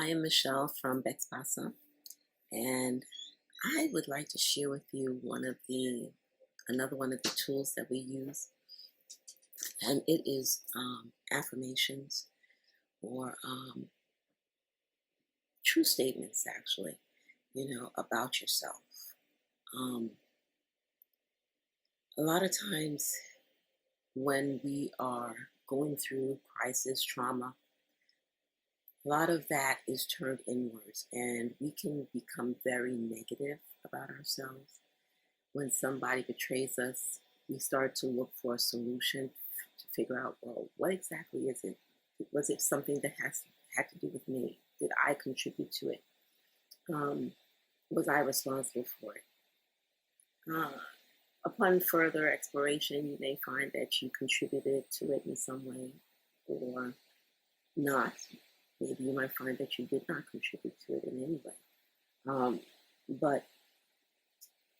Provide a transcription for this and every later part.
I am Michelle from BECTSPSA, and I would like to share with you another one of the tools that we use, and it is affirmations or true statements, actually, about yourself. Um, a lot of times when we are going through crisis, trauma, a lot of that is turned inwards, and we can become very negative about ourselves. When somebody betrays us, we start to look for a solution to figure out, well, what exactly is it? Was it something that had to do with me? Did I contribute to it? Um, was I responsible for it? Uh, Upon further exploration, you may find that you contributed to it in some way or not. Maybe you might find that you did not contribute to it in any way. But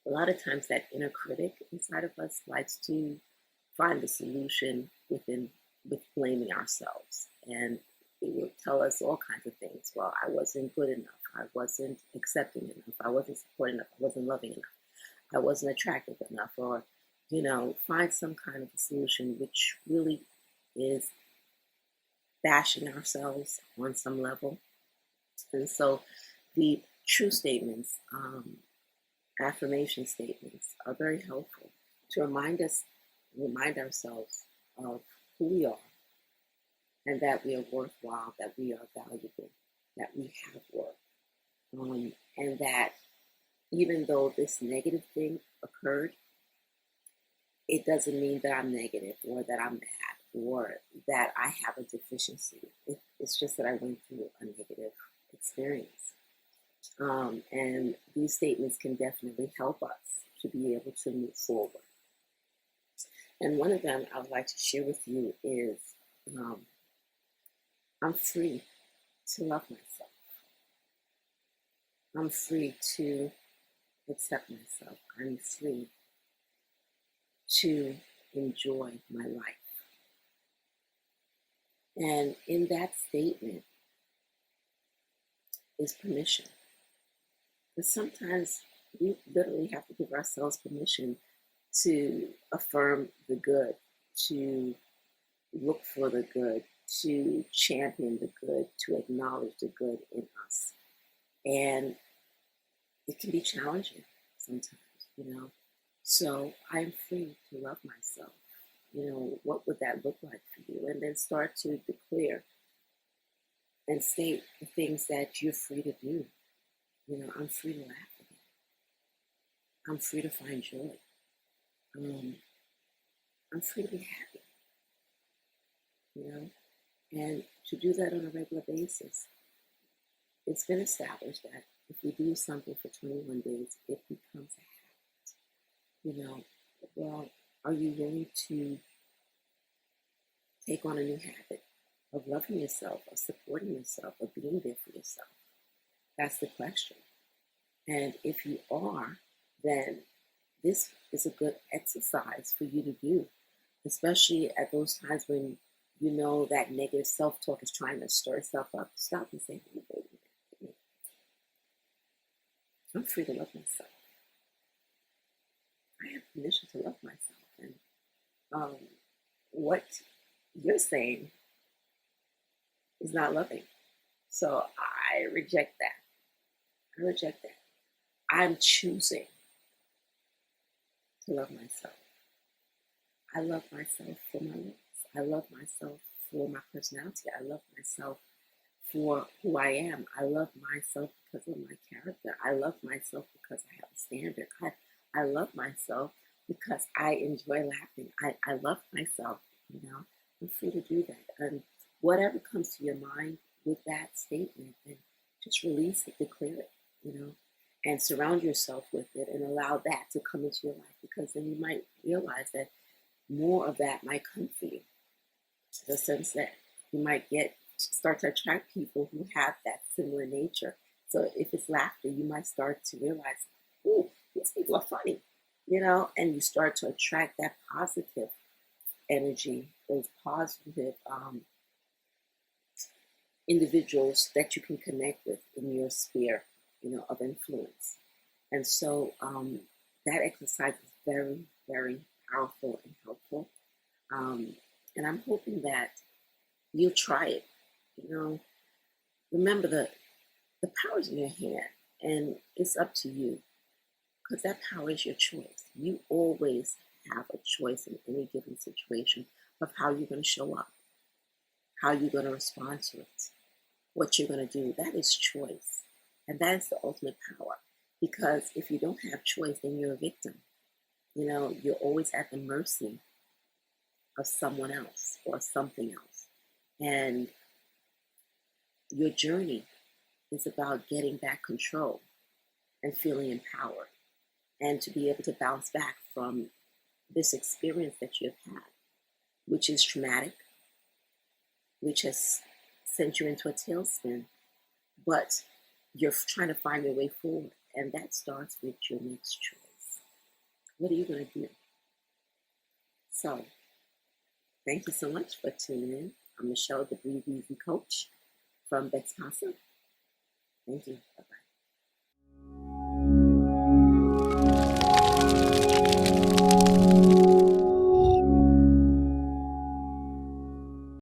a lot of times that inner critic inside of us likes to find the solution with blaming ourselves. And it will tell us all kinds of things. Well, I wasn't good enough. I wasn't accepting enough. I wasn't supporting enough. I wasn't loving enough. I wasn't attractive enough. Or, find some kind of a solution which really is bashing ourselves on some level. And so the true statements, affirmation statements are very helpful to remind ourselves of who we are and that we are worthwhile, that we are valuable, that we have worth. And that even though this negative thing occurred, it doesn't mean that I'm negative or that I'm bad or that I have a deficiency. It's just that I went through a negative experience. And these statements can definitely help us to be able to move forward. And one of them I would like to share with you is I'm free to love myself. I'm free to accept myself. I'm free to enjoy my life. And in that statement is permission. Because sometimes we literally have to give ourselves permission to affirm the good, to look for the good, to champion the good, to acknowledge the good in us. And it can be challenging sometimes. So I'm free to love myself. What would that look like for you? And then start to declare and state the things that you're free to do. I'm free to laugh again. I'm free to find joy. I'm free to be happy. And to do that on a regular basis. It's been established that if you do something for 21 days, it becomes a habit. Well, are you willing to take on a new habit of loving yourself, of supporting yourself, of being there for yourself? That's the question. And if you are, then this is a good exercise for you to do, especially at those times when you know that negative self-talk is trying to stir itself up. Stop and say, wait a minute. I'm free to love myself. I have permission to love myself. And what you're saying is not loving. So I reject that. I'm choosing to love myself. I love myself for my looks. I love myself for my personality. I love myself for who I am. I love myself because of my character. I love myself because I have a standard. I love myself because I enjoy laughing. I love myself, I'm free to do that. And whatever comes to your mind with that statement, then just release it, declare it, and surround yourself with it and allow that to come into your life, because then you might realize that more of that might come for you. The sense that you might start to attract people who have that similar nature. So if it's laughter, you might start to realize, ooh, these people are funny, and you start to attract that positive energy, those positive individuals that you can connect with in your sphere, of influence. And so that exercise is very, very powerful and helpful. Um, and I'm hoping that you'll try it. You know, remember the power's in your hand, and it's up to you because that power is your choice. You always have a choice in any given situation of how you're going to show up, how you're going to respond to it, what you're going to do. That is choice. And that is the ultimate power. Because if you don't have choice, then you're a victim. You're always at the mercy of someone else or something else. And your journey is about getting back control and feeling empowered and to be able to bounce back from this experience that you've had, which is traumatic, which has sent you into a tailspin, but you're trying to find your way forward. And that starts with your next choice. What are you going to do? So, thank you so much for tuning in. I'm Michelle, the Breathe Easy Coach from BECTSPSA. Thank you. Bye-bye.